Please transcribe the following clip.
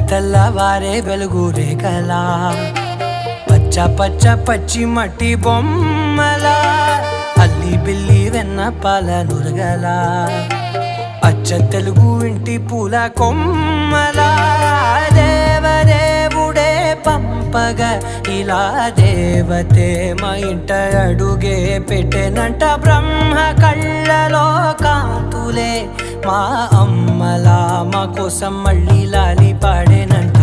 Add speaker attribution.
Speaker 1: తెల్లవారే వెలుగు రేఖలా పచ్చ పచ్చ పచ్చి మట్టి బొమ్మలా అల్లి బిల్లి వెన్న పాల నురగలా అచ్చ తెలుగు ఇంటి పూల కొమ్మలా దేవదేవుడే పంపగా ఇలా దేవతే మా ఇంట అడుగే పెట్టెనంట బ్రహ్మ కళ్ళలో కాంతులే మా అమ్మలా మా కోసం మళ్ళీ లాలి పాడేనంట.